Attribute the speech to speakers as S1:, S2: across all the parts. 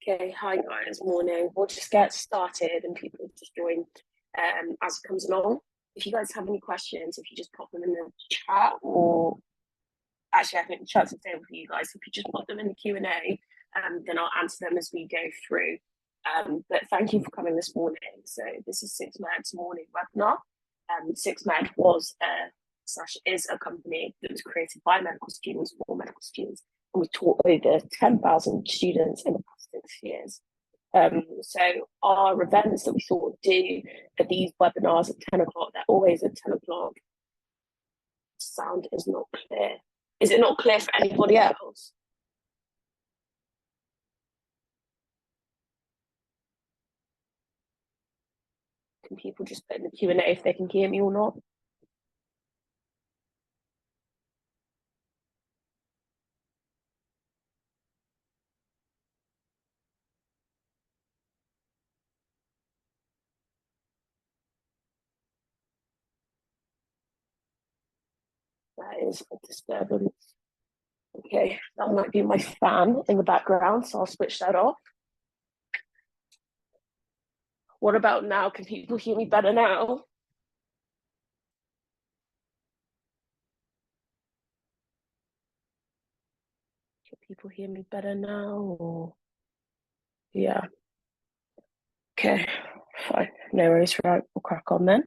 S1: Okay, hi guys, morning. We'll just get started and people just join as it comes along. If you guys have any questions, if you just pop them in the chat or actually I think the chat's available for you guys. If you just pop them in the Q&A, then I'll answer them as we go through. But thank you for coming this morning. So this is Six Med's morning webinar. Six Med was slash is a company that was created by medical students for medical students. And we taught over 10,000 students in the past 6 years. So our events that we sort of do are these webinars at 10 o'clock. They're always at 10 o'clock. Sound is not clear. Is it not clear for anybody else? Can people just put in the Q&A if they can hear me or not? That is a disturbance. Okay, that might be my fan in the background, so I'll switch that off. What about now? Can people hear me better now? Can people hear me better now? Or... Yeah. Okay, fine. No worries, right, we'll crack on then.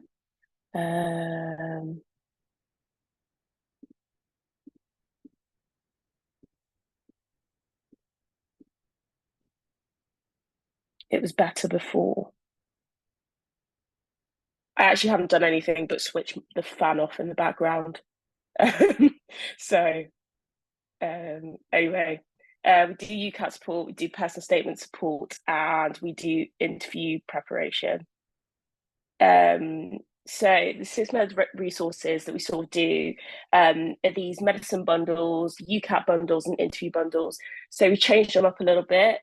S1: It was better before. I actually haven't done anything but switch the fan off in the background. So anyway, we do UCAT support, we do personal statement support, and we do interview preparation. So the Six Med resources that we sort of do are these medicine bundles, UCAT bundles, and interview bundles. So we changed them up a little bit.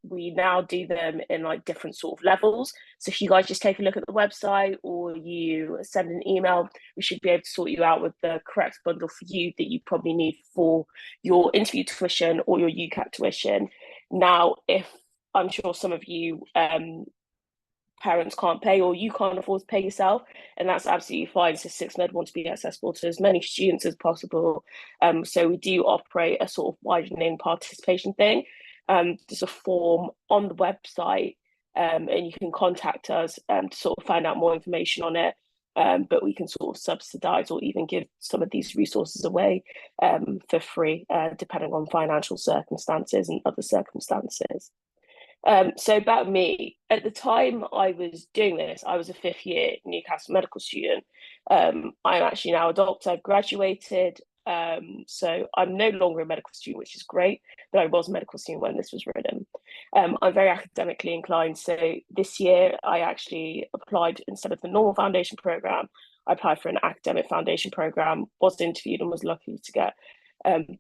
S1: We now do them in like different sort of levels. So if you guys just take a look at the website or you send an email, we should be able to sort you out with the correct bundle for you that you probably need for your interview tuition or your UCAT tuition. Now, if I'm sure some of you parents can't pay or you can't afford to pay yourself, and that's absolutely fine. So Six Med wants to be accessible to as many students as possible. So we do operate a sort of widening participation thing. There's a form on the website, and you can contact us to sort of find out more information on it. But we can sort of subsidize or even give some of these resources away for free, depending on financial circumstances and other circumstances. So about me, at the time I was doing this, I was a fifth year Newcastle medical student. I'm actually now a doctor, I've graduated. So I'm no longer a medical student, which is great, but I was a medical student when this was written. I'm very academically inclined. So this year I actually applied, instead of the normal foundation program, I applied for an academic foundation program, was interviewed and was lucky to get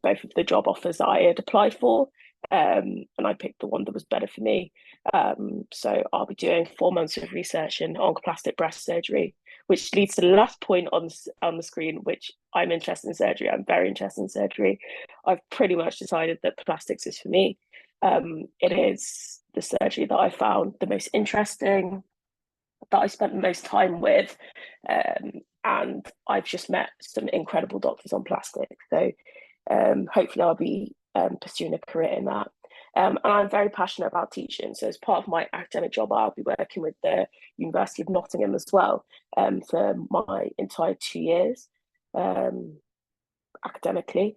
S1: both of the job offers that I had applied for. And I picked the one that was better for me. So I'll be doing 4 months of research in oncoplastic breast surgery, which leads to the last point on the screen, which I'm interested in surgery. I'm very interested in surgery. I've pretty much decided that plastics is for me. It is the surgery that I found the most interesting, that I spent the most time with. And I've just met some incredible doctors on plastic. So hopefully I'll be pursuing a career in that. And I'm very passionate about teaching. So as part of my academic job, I'll be working with the University of Nottingham as well for my entire 2 years academically.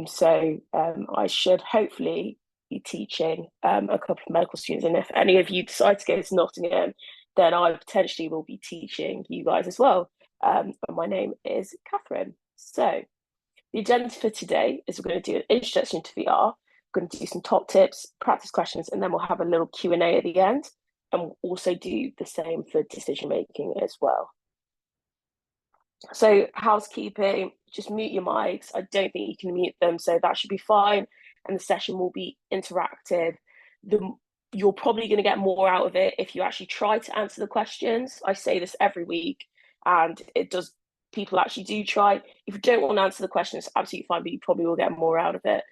S1: So I should hopefully be teaching a couple of medical students. And if any of you decide to go to Nottingham, then I potentially will be teaching you guys as well. And my name is Catherine. So the agenda for today is we're going to do an introduction to VR, we're going to do some top tips, practice questions, and then we'll have a little Q&A at the end. And we'll also do the same for decision making as well. So housekeeping, just mute your mics. I don't think you can mute them, so that should be fine. And the session will be interactive. You're probably going to get more out of it if you actually try to answer the questions. I say this every week, and it does. People actually do try. If you don't want to answer the question, it's absolutely fine, but you probably will get more out of it.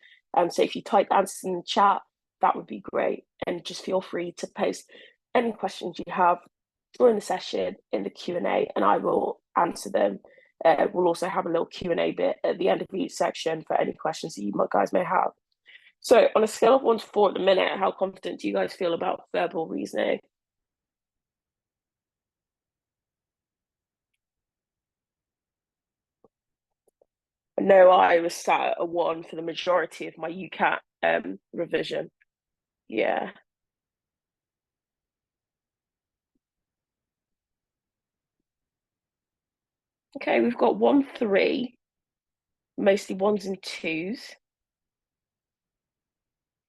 S1: So if you type answers in the chat, that would be great. And just feel free to post any questions you have during the session in the Q&A, and I will answer them. We'll also have a little Q&A bit at the end of each section for any questions that you guys may have. So on a scale of 1 to 4 at the minute, how confident do you guys feel about verbal reasoning? I know I was sat at a 1 for the majority of my UCAT revision. Yeah. Okay, we've got 1, 3, mostly 1s and 2s.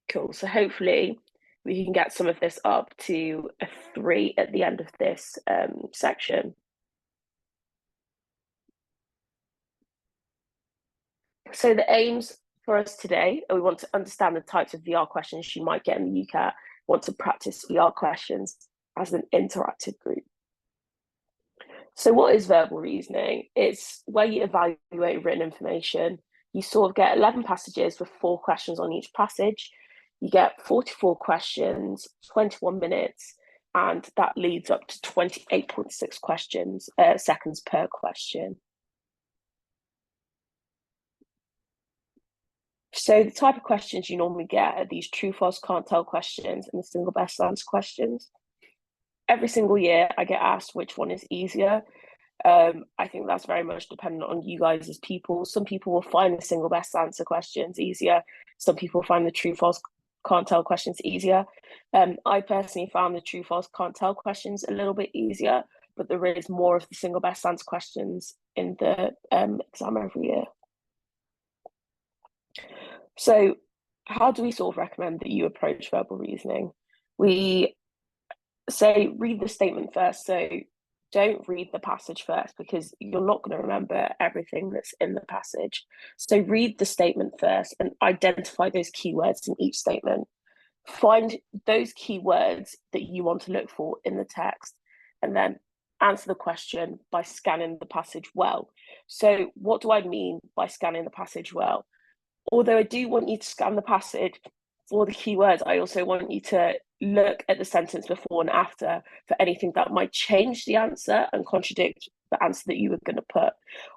S1: Cool. So hopefully we can get some of this up to a 3 at the end of this section. So the aims for us today are we want to understand the types of VR questions you might get in the UCAT, want to practice VR questions as an interactive group. So what is verbal reasoning? It's where you evaluate written information. You sort of get 11 passages with 4 questions on each passage. You get 44 questions, 21 minutes, and that leads up to 28.6 questions, seconds per question. So the type of questions you normally get are these true, false, can't tell questions and the single best answer questions. Every single year I get asked which one is easier. I think that's very much dependent on you guys as people. Some people will find the single best answer questions easier. Some people find the true, false, can't tell questions easier. I personally found the true, false, can't tell questions a little bit easier, but there is more of the single best answer questions in the exam every year. So how do we sort of recommend that you approach verbal reasoning? We say read the statement first. So don't read the passage first because you're not going to remember everything that's in the passage. So read the statement first and identify those keywords in each statement. Find those keywords that you want to look for in the text and then answer the question by scanning the passage well. So what do I mean by scanning the passage well? Although I do want you to scan the passage for the keywords, I also want you to look at the sentence before and after for anything that might change the answer and contradict the answer that you were going to put.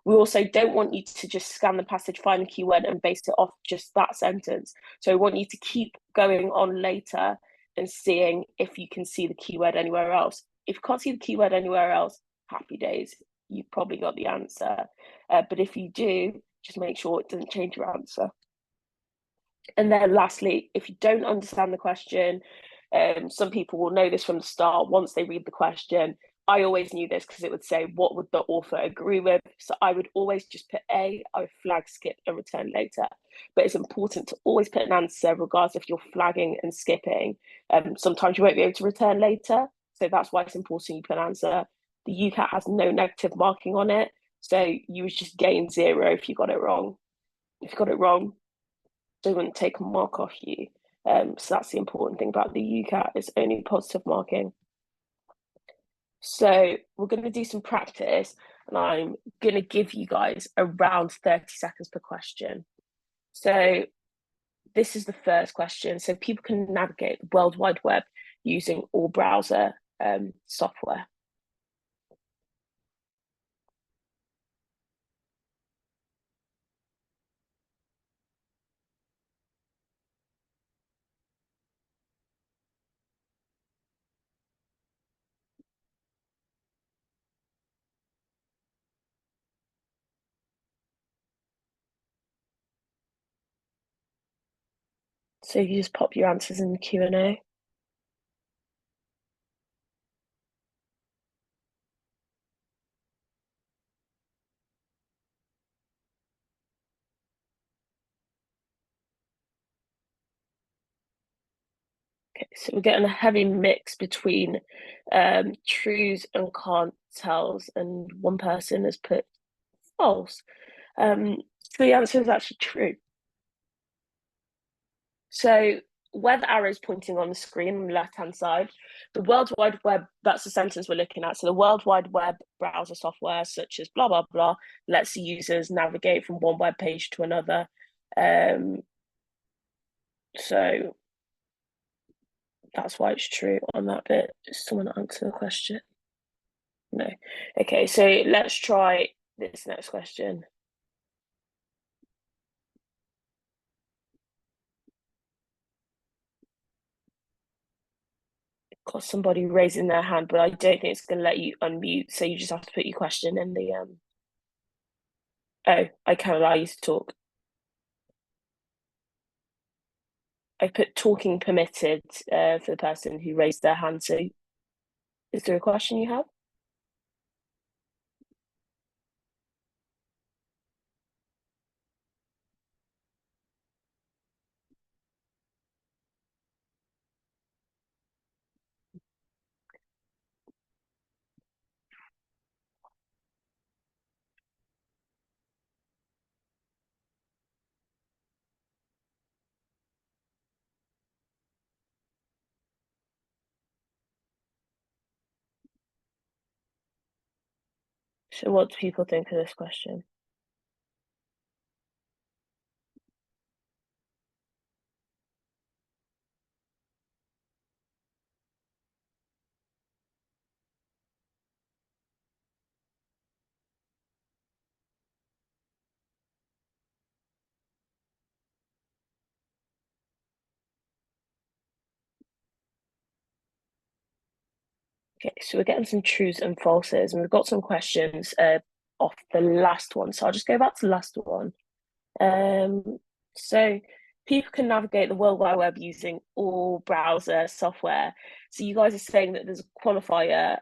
S1: We also don't want you to just scan the passage, find the keyword, and base it off just that sentence. So I want you to keep going on later and seeing if you can see the keyword anywhere else. If you can't see the keyword anywhere else, happy days, you've probably got the answer. But if you do, just make sure it doesn't change your answer. And then lastly, if you don't understand the question, some people will know this from the start once they read the question. I always knew this because it would say, what would the author agree with? So I would always just put A, I would flag, skip, and return later. But it's important to always put an answer, regardless if you're flagging and skipping. Sometimes you won't be able to return later. So that's why it's important you put an answer. The UCAT has no negative marking on it. So you would just gain 0 if you got it wrong. If you got it wrong, they wouldn't take a mark off you. So that's the important thing about the UCAT, it's only positive marking. So we're going to do some practice and I'm going to give you guys around 30 seconds per question. So this is the first question. So people can navigate the World Wide Web using all browser software. So you just pop your answers in the Q&A. Okay, so we're getting a heavy mix between trues and can't tells, and one person has put false. So the answer is actually true. So where the arrow is pointing on the screen on the left-hand side, the World Wide Web, that's the sentence we're looking at. So the World Wide Web browser software, such as blah, blah, blah, lets the users navigate from one web page to another. So That's why it's true on that bit. Does someone answer the question? No. Okay, so let's try this next question. Got somebody raising their hand, but I don't think it's going to let you unmute. So you just have to put your question in the. Oh, I can allow you to talk. I put talking permitted for the person who raised their hand. So is there a question you have? So what do people think of this question? Okay, so we're getting some truths and falses, and we've got some questions off the last one. So I'll just go back to the last one. So people can navigate the World Wide Web using all browser software. So you guys are saying that there's a qualifier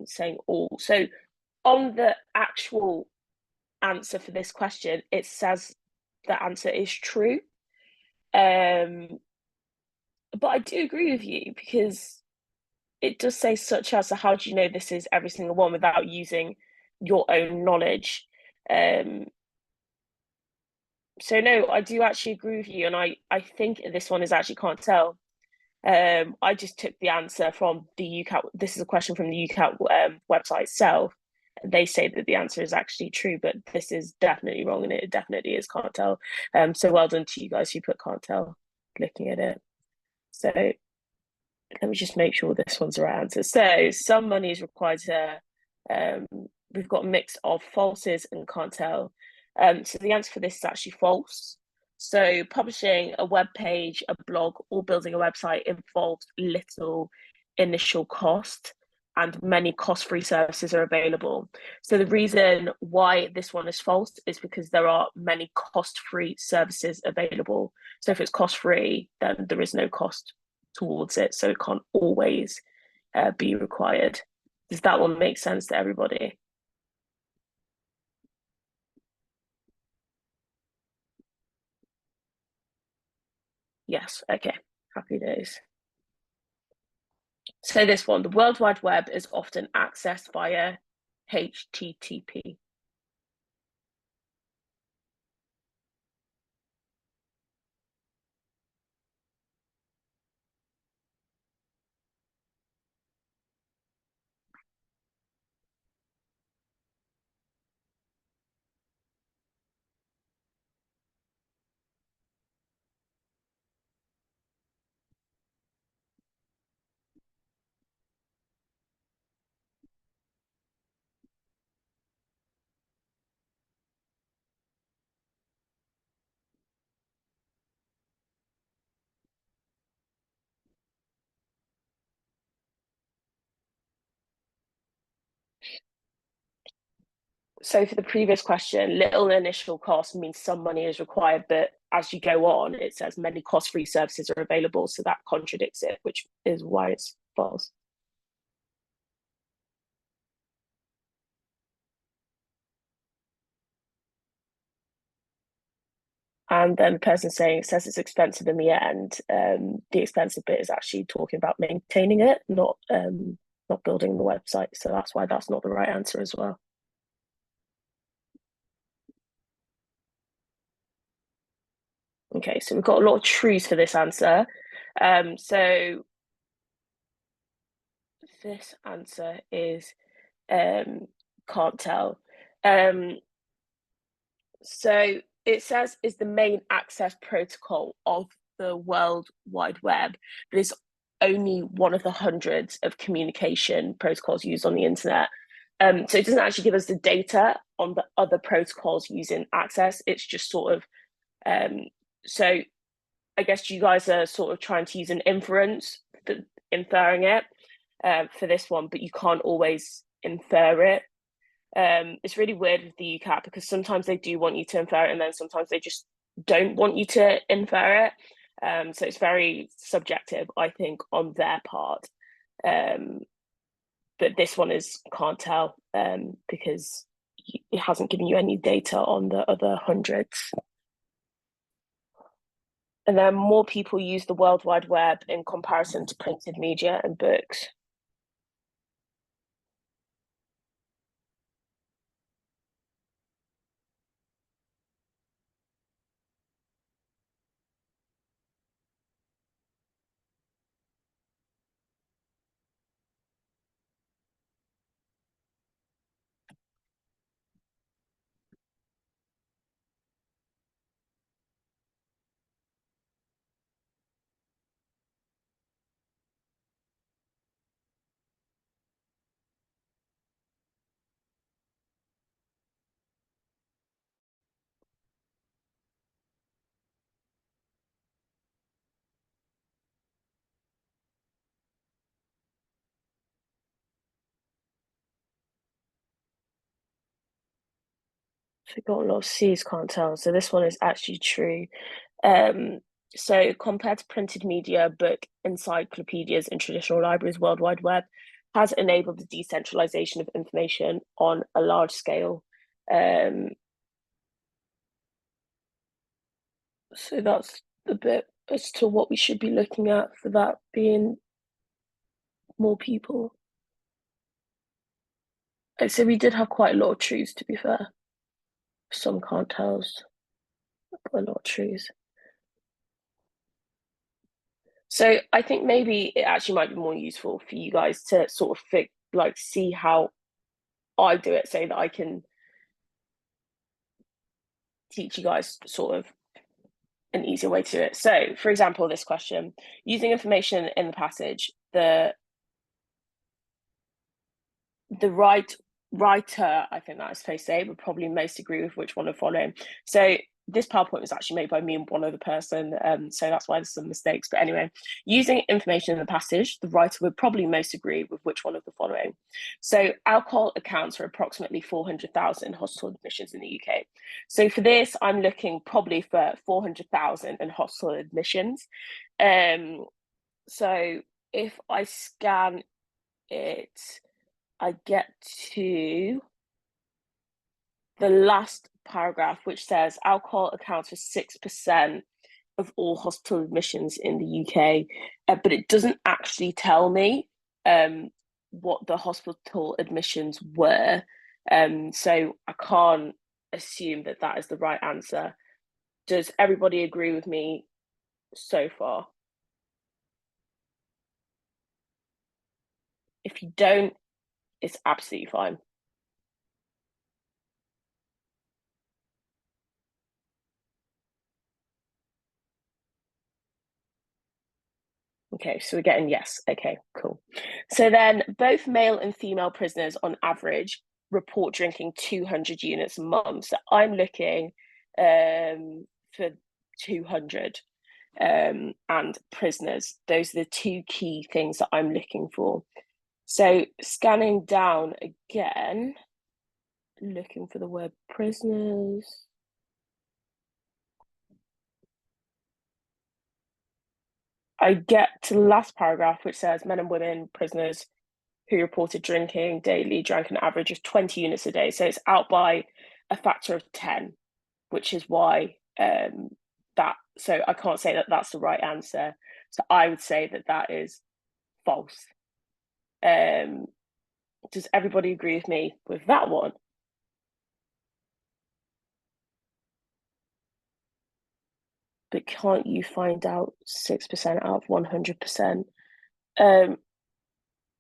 S1: saying all. So on the actual answer for this question, it says the answer is true. But I do agree with you because it does say such as, so how do you know this is every single one without using your own knowledge? So no, I do actually agree with you, and I think this one is actually can't tell. I just took the answer from the UCAT. This is a question from the UCAT website itself. They say that the answer is actually true, but this is definitely wrong, and it definitely is can't tell. So well done to you guys who put can't tell, looking at it. So let me just make sure this one's the right answer. So some money is required to. Um, we've got a mix of falses and can't tell. So the answer for this is actually false. So publishing a web page, a blog, or building a website involves little initial cost, and many cost-free services are available. So the reason why this one is false is because there are many cost-free services available. So if it's cost-free, then there is no cost towards it, so it can't always be required. Does that one make sense to everybody? Yes. Okay. Happy days. So this one, the World Wide Web is often accessed via HTTP. So for the previous question, little initial cost means some money is required, but as you go on, it says many cost-free services are available, so that contradicts it, which is why it's false. And then the person saying it says it's expensive in the end. The expensive bit is actually talking about maintaining it, not building the website. So that's why that's not the right answer as well. Okay, so we've got a lot of truths for this answer. So this answer is can't tell. Um, so it says is the main access protocol of the World Wide Web, but it's only one of the hundreds of communication protocols used on the internet. So it doesn't actually give us the data on the other protocols using access. It's just sort of, so I guess you guys are sort of trying to use an inference, inferring it for this one, but you can't always infer it. It's really weird with the UCAT because sometimes they do want you to infer it and then sometimes they just don't want you to infer it. So it's very subjective, I think, on their part. But this one is can't tell because it hasn't given you any data on the other hundreds. And then more people use the World Wide Web in comparison to printed media and books. Forgot a lot of C's can't tell. So this one is actually true. So compared to printed media, book encyclopedias and traditional libraries, World Wide Web has enabled the decentralization of information on a large scale. So that's the bit as to what we should be looking at for that being more people. I'd say we did have quite a lot of truths, to be fair. Some can't tells, but a lot of truths. So I think maybe it actually might be more useful for you guys to sort of see how I do it so that I can teach you guys sort of an easier way to do it. So for example, this question, using information in the passage, the writer, I think that is supposed to say, would probably most agree with which one of following. So this PowerPoint was actually made by me and one other person, so that's why there's some mistakes. But anyway, using information in the passage, the writer would probably most agree with which one of the following. So alcohol accounts for approximately 400,000 hospital admissions in the UK. So for this, I'm looking probably for 400,000 in hospital admissions. So if I scan it, I get to the last paragraph, which says alcohol accounts for 6% of all hospital admissions in the UK, but it doesn't actually tell me what the hospital admissions were. So I can't assume that that is the right answer. Does everybody agree with me so far? If you don't, it's absolutely fine. Okay, so we're getting yes. Okay, cool. So then both male and female prisoners on average report drinking 200 units a month. So I'm looking for 200 and prisoners. Those are the two key things that I'm looking for. So scanning down again, looking for the word prisoners. I get to the last paragraph, which says men and women prisoners who reported drinking daily drank an average of 20 units a day. So it's out by a factor of 10, which is why so I can't say that that's the right answer. So I would say that that is false. Does everybody agree with me with that one? But can't you find out 6% out of 100%?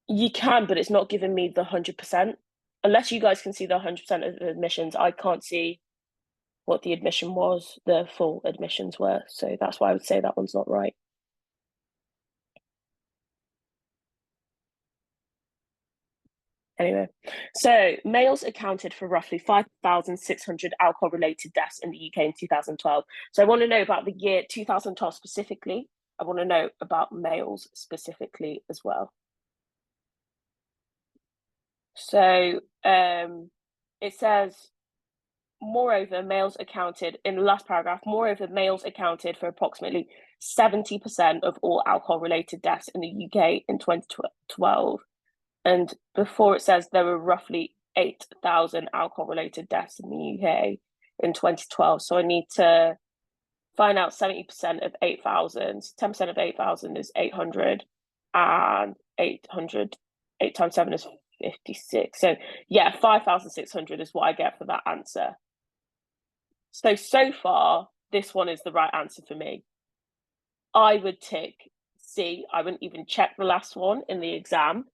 S1: You can, but it's not giving me the 100%. Unless you guys can see the 100% of the admissions, I can't see what the admission was, the full admissions were. So that's why I would say that one's not right. Anyway, so males accounted for roughly 5,600 alcohol-related deaths in the UK in 2012. So I want to know about the year 2012 specifically. I want to know about males specifically as well. So it says, moreover, males accounted, in the last paragraph, moreover, males accounted for approximately 70% of all alcohol-related deaths in the UK in 2012. And before it says there were roughly 8,000 alcohol-related deaths in the UK in 2012. So I need to find out 70% of 8,000. 10% of 8,000 is 800, and 800, 8 times 7 is 56. So yeah, 5,600 is what I get for that answer. So far, this one is the right answer for me. I would tick C. I wouldn't even check the last one in the exam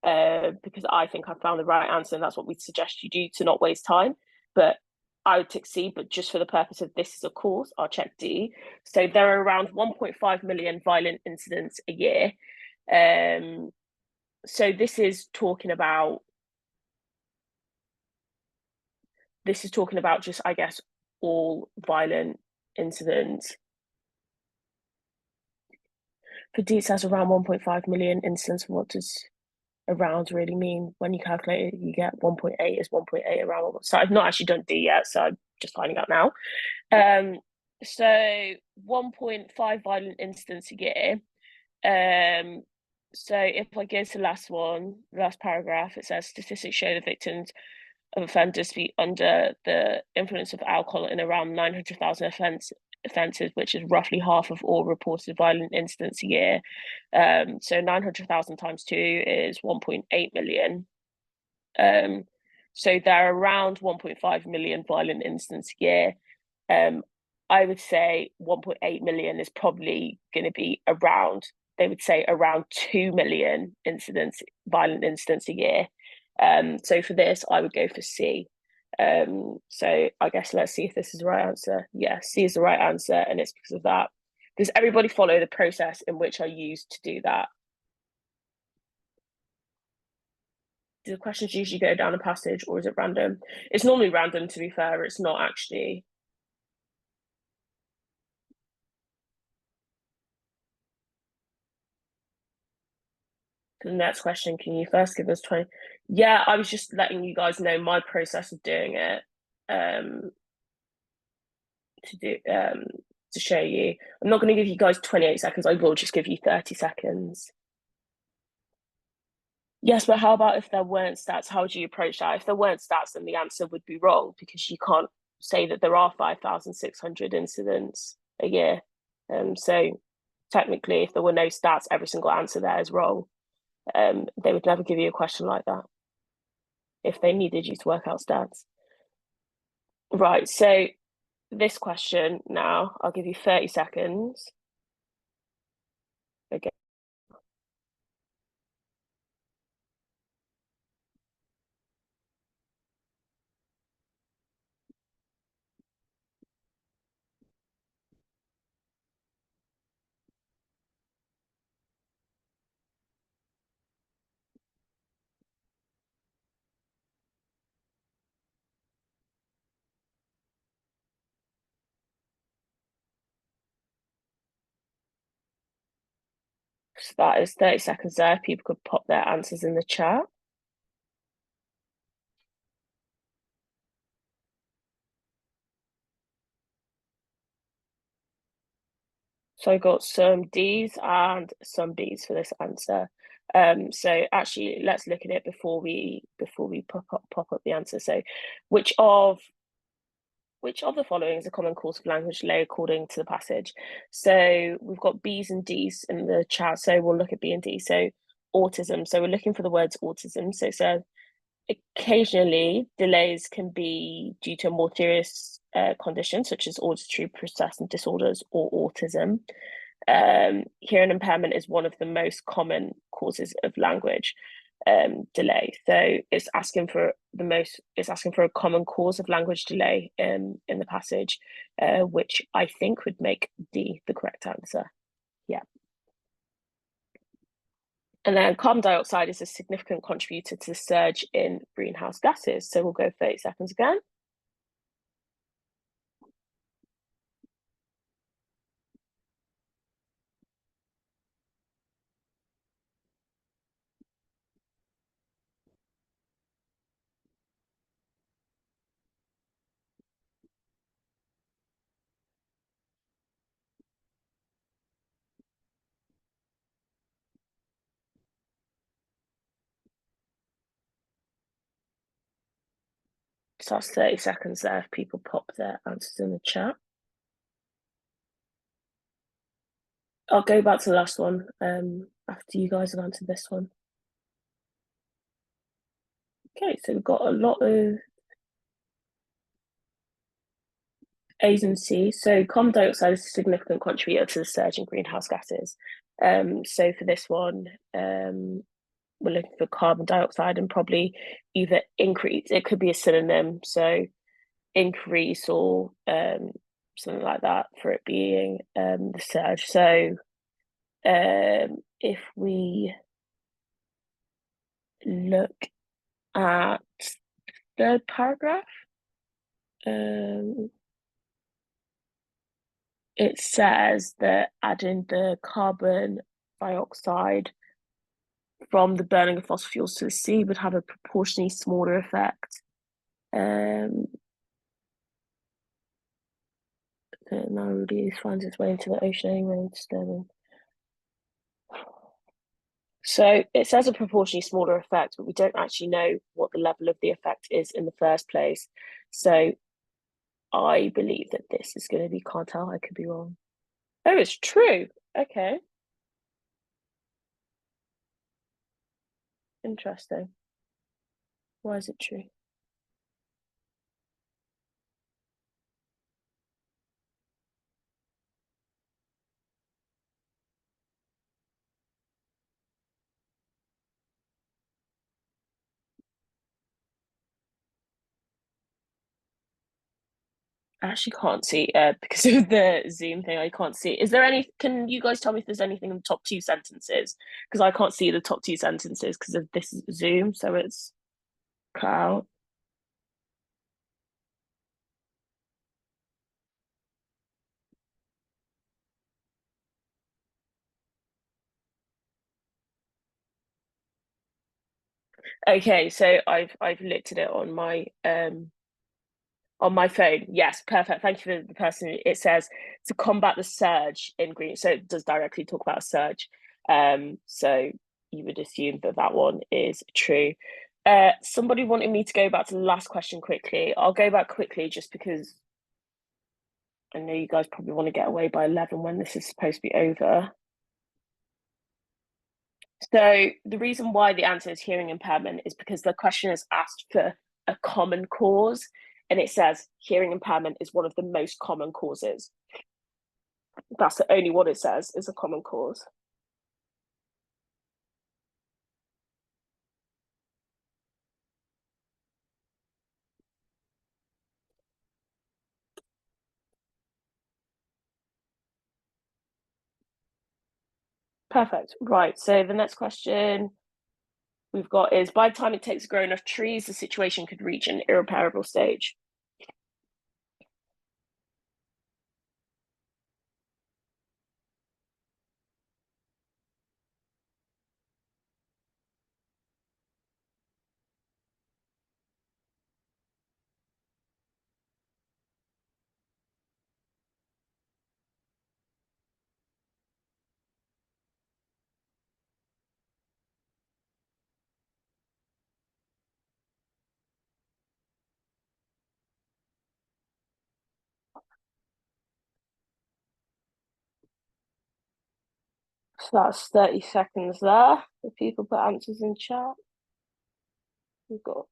S1: because I think I found the right answer, and that's what we'd suggest you do to not waste time. But I would tick C, but just for the purpose of this is a course, I'll check D. So there are around 1.5 million violent incidents a year. So this is talking about just, I guess, all violent incidents. For D, it says around 1.5 million incidents. What does around really mean? When you calculate it, you get 1.8 is 1.8 around. So I've not actually done D yet, so I'm just finding out now. So 1.5 violent incidents a year. So if I go to the last paragraph, it says statistics show the victims of offenders to be under the influence of alcohol in around 900,000 offences, which is roughly half of all reported violent incidents a year. So 900,000 times 2 is 1.8 million. So there are around 1.5 million violent incidents a year. I would say 1.8 million is probably going to be around, they would say around 2 million violent incidents a year. So for this, I would go for C. So I guess let's see if this is the right answer. Yeah, C is the right answer, and it's because of that. Does everybody follow the process in which I used to do that? Do the questions usually go down a passage, or is it random? It's normally random, to be fair. It's not actually. The next question, can you first give us 20? Yeah, I was just letting you guys know my process of doing it. To show you. I'm not going to give you guys 28 seconds. I will just give you 30 seconds. Yes, but how about if there weren't stats? How would you approach that? If there weren't stats, then the answer would be wrong because you can't say that there are 5,600 incidents a year. So technically, if there were no stats, every single answer there is wrong. They would never give you a question like that if they needed you to work out stats. Right, so this question now, I'll give you 30 seconds. Okay. So that is 30 seconds there. People could pop their answers in the chat. So I got some D's and some B's for this answer. So actually, let's look at it before we pop up the answer. So, which of the following is a common cause of language delay according to the passage? So we've got B's and D's in the chat. So we'll look at B and D. So autism. So we're looking for the words autism. So occasionally delays can be due to a more serious condition such as auditory processing disorders or autism. Hearing impairment is one of the most common causes of language delay. So it's asking for a common cause of language delay in the passage, which I think would make D the correct answer. Yeah. And then carbon dioxide is a significant contributor to the surge in greenhouse gases. So we'll go 30 seconds again. So that's 30 seconds there if people pop their answers in the chat. I'll go back to the last one after you guys have answered this one. Okay, so we've got a lot of A's and C's. So carbon dioxide is a significant contributor to the surge in greenhouse gases. So for this one, we're looking for carbon dioxide and probably either increase, it could be a synonym, so increase or something like that for it being the surge. So if we look at the paragraph, it says that adding the carbon dioxide from the burning of fossil fuels to the sea would have a proportionally smaller effect. That now really finds its way into the ocean anyway, disturbing. So it says a proportionally smaller effect, but we don't actually know what the level of the effect is in the first place. So I believe that this is going to be, can't tell, I could be wrong. Oh, it's true. Okay. Interesting. Why is it true? I actually can't see because of the Zoom thing. I can't see. Is there any? Can you guys tell me if there's anything in the top two sentences? Because I can't see the top two sentences because of this Zoom, so it's cut out. Okay, so I've looked at it on my phone. Yes, perfect. Thank you for the person. It says to combat the surge in green. So it does directly talk about a surge. So you would assume that that one is true. Somebody wanted me to go back to the last question quickly. I'll go back quickly just because I know you guys probably want to get away by 11 when this is supposed to be over. So the reason why the answer is hearing impairment is because the question is asked for a common cause, and it says hearing impairment is one of the most common causes. That's the only one it says is a common cause. Perfect. Right. So the next question we've got is by the time it takes to grow enough trees, the situation could reach an irreparable stage. So that's 30 seconds there. If people put answers in chat. We've got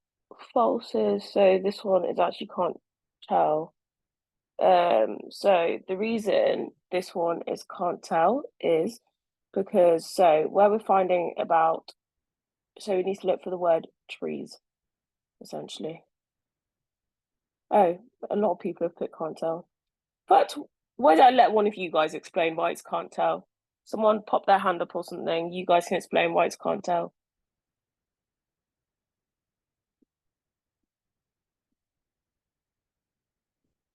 S1: falses. So this one is actually can't tell. So the reason this one is can't tell is because so where we're finding about so we need to look for the word trees, essentially. Oh, a lot of people have put can't tell. But why don't I let one of you guys explain why it's can't tell? Someone pop their hand up or something. You guys can explain why it's can't tell.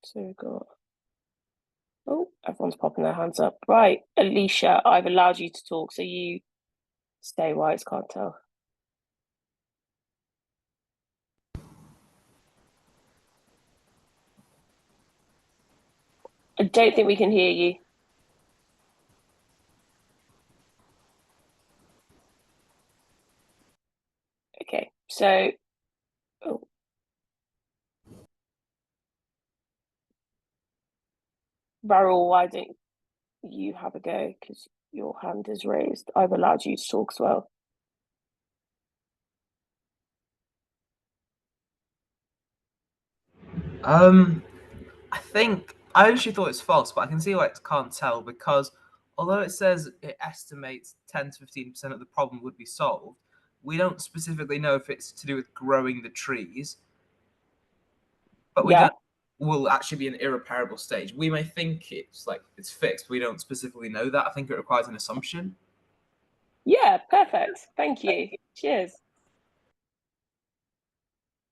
S1: So we've got. Oh, everyone's popping their hands up. Right, Alicia, I've allowed you to talk, so you stay why it's can't tell. I don't think we can hear you. Okay, so oh, Raoul, why don't you have a go? Because your hand is raised. I've allowed you to talk as well.
S2: I think I actually thought it's false, but I can see why it can't tell because although it says it estimates 10 to 15% of the problem would be solved, we don't specifically know if it's to do with growing the trees, but we
S1: Yeah,
S2: don't will actually be an irreparable stage. We may think it's like it's fixed. We don't specifically know that. I think it requires an assumption.
S1: yeah, perfect. Thank you. Cheers.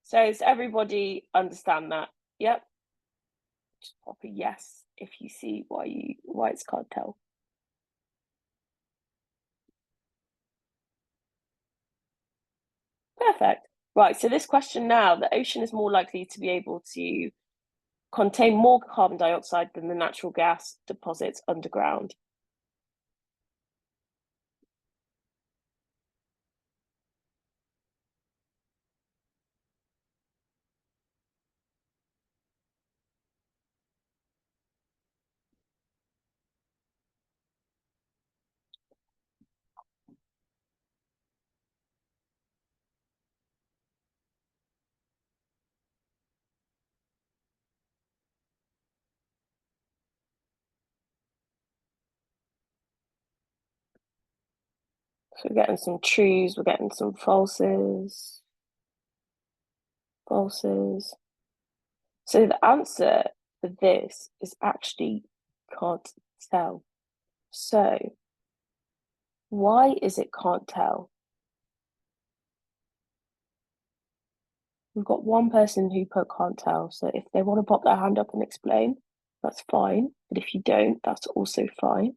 S1: So does everybody understand that? Yep. Just pop a yes if you see why it's can't tell. Perfect. Right, so this question now, the ocean is more likely to be able to contain more carbon dioxide than the natural gas deposits underground. So we're getting some trues, we're getting some falses, falses. So the answer for this is actually can't tell. So why is it can't tell? We've got one person who put can't tell. So if they want to pop their hand up and explain, that's fine. But if you don't, that's also fine.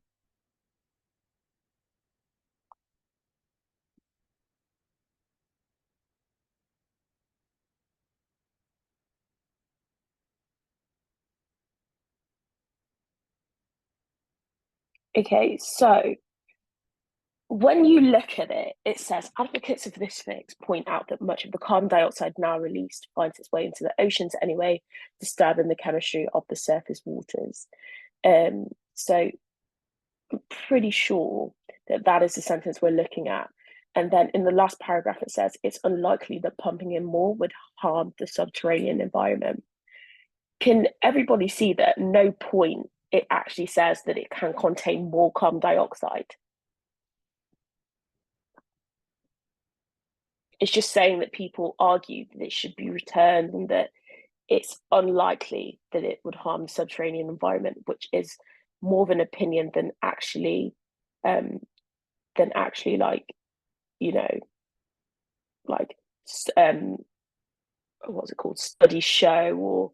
S1: Okay, so when you look at it, it says advocates of this fix point out that much of the carbon dioxide now released finds its way into the oceans anyway, disturbing the chemistry of the surface waters. So I'm pretty sure that that is the sentence we're looking at. And then in the last paragraph, it says it's unlikely that pumping in more would harm the subterranean environment. Can everybody see that at no point it actually says that it can contain more carbon dioxide? It's just saying that people argue that it should be returned and that it's unlikely that it would harm the subterranean environment, which is more of an opinion um, than actually like you know like what's it called, studies show or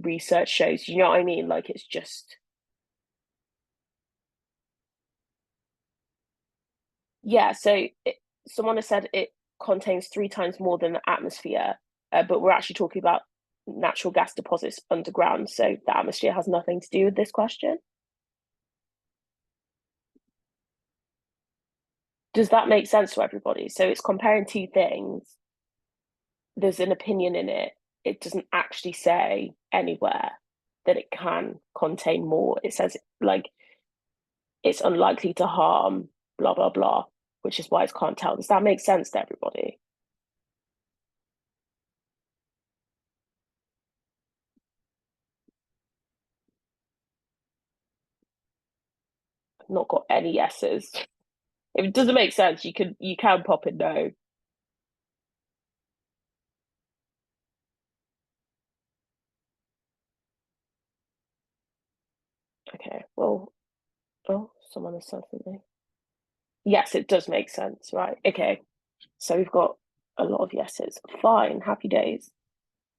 S1: research shows. You know what I mean? Like it's just yeah. So someone has said it contains 3 times more than the atmosphere, but we're actually talking about natural gas deposits underground. So the atmosphere has nothing to do with this question. Does that make sense to everybody? So it's comparing two things. There's an opinion in it. It doesn't actually say anywhere that it can contain more. It says like it's unlikely to harm, blah, blah, blah, which is why it can't tell. Does that make sense to everybody? I've not got any yeses. If it doesn't make sense, you can pop in no. Okay, well, Oh, someone has said something. Yes, it does make sense, right? Okay. So we've got a lot of yeses. Fine, happy days.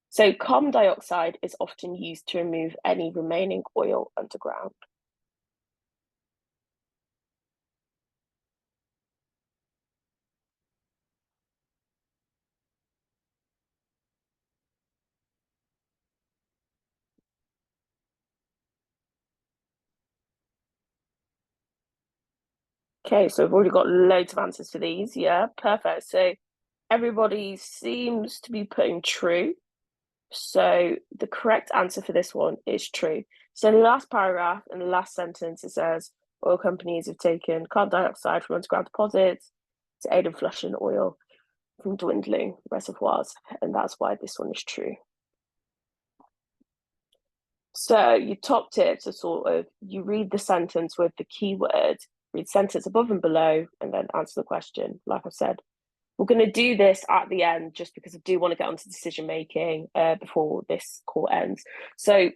S1: So carbon dioxide is often used to remove any remaining oil underground. Okay, so we've already got loads of answers for these. Yeah, perfect. So everybody seems to be putting true. So the correct answer for this one is true. So in the last paragraph, in the last sentence, it says oil companies have taken carbon dioxide from underground deposits to aid in flushing oil from dwindling reservoirs, and that's why this one is true. So your top tips are sort of you read the sentence with the keyword, read sentence above and below, and then answer the question. Like I said, we're going to do this at the end just because I do want to get onto decision making before this call ends. So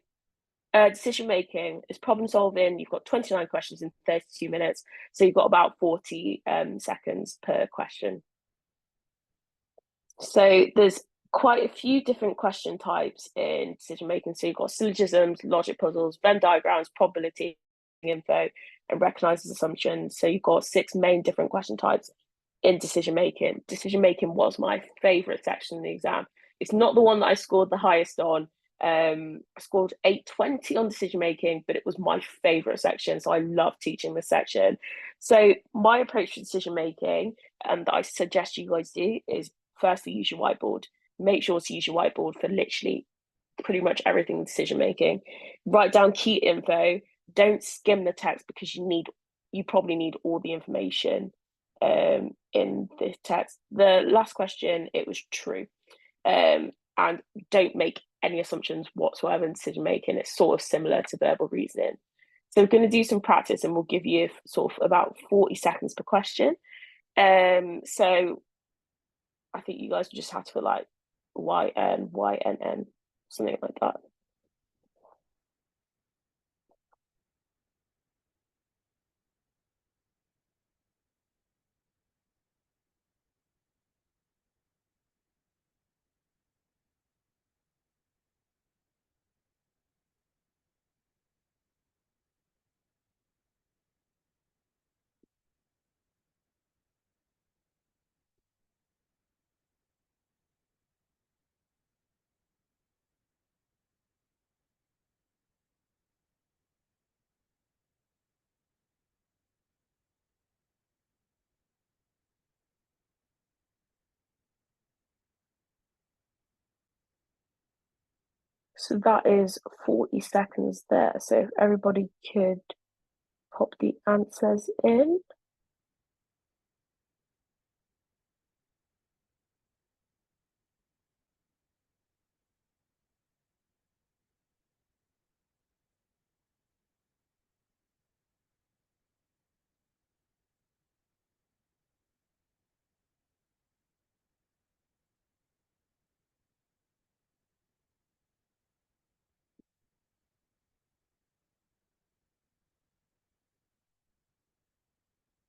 S1: decision making is problem solving. You've got 29 questions in 32 minutes. So you've got about 40 seconds per question. So there's quite a few different question types in decision making. So you've got syllogisms, logic puzzles, Venn diagrams, probability info, and recognizes assumptions. So you've got 6 main different question types in decision making. Decision making was my favorite section in the exam. It's not the one that I scored the highest on. I scored 820 on decision making, but it was my favorite section. So I love teaching this section. So my approach to decision making, that I suggest you guys do, is firstly use your whiteboard. Make sure to use your whiteboard for literally pretty much everything in decision making. Write down key info. Don't skim the text because you probably need all the information in the text. The last question, it was true. And don't make any assumptions whatsoever in decision making. It's sort of similar to verbal reasoning. So we're going to do some practice and we'll give you sort of about 40 seconds per question. So I think you guys just have to put like YN, YNN, something like that. So that is 40 seconds there. So if everybody could pop the answers in.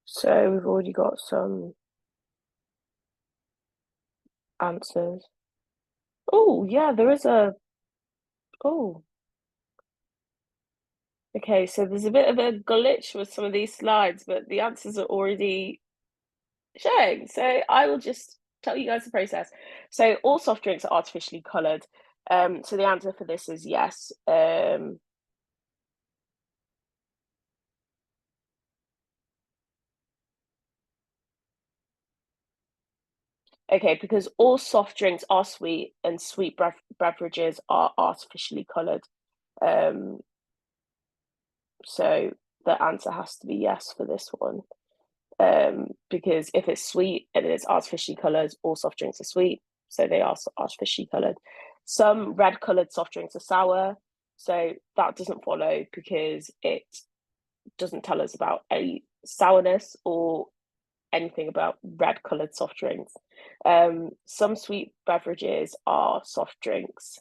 S1: So we've already got some answers. Oh, yeah, there is a. Oh, okay. So there's a bit of a glitch with some of these slides, but the answers are already showing. So I will just tell you guys the process. So all soft drinks are artificially coloured. So the answer for this is yes. Okay, because all soft drinks are sweet and sweet beverages are artificially coloured. Um, so the answer has to be yes for this one. Because if it's sweet and it's artificially coloured, all soft drinks are sweet, so they are artificially coloured. Some red coloured soft drinks are sour, so that doesn't follow because it doesn't tell us about any sourness or anything about red coloured soft drinks. Some sweet beverages are soft drinks,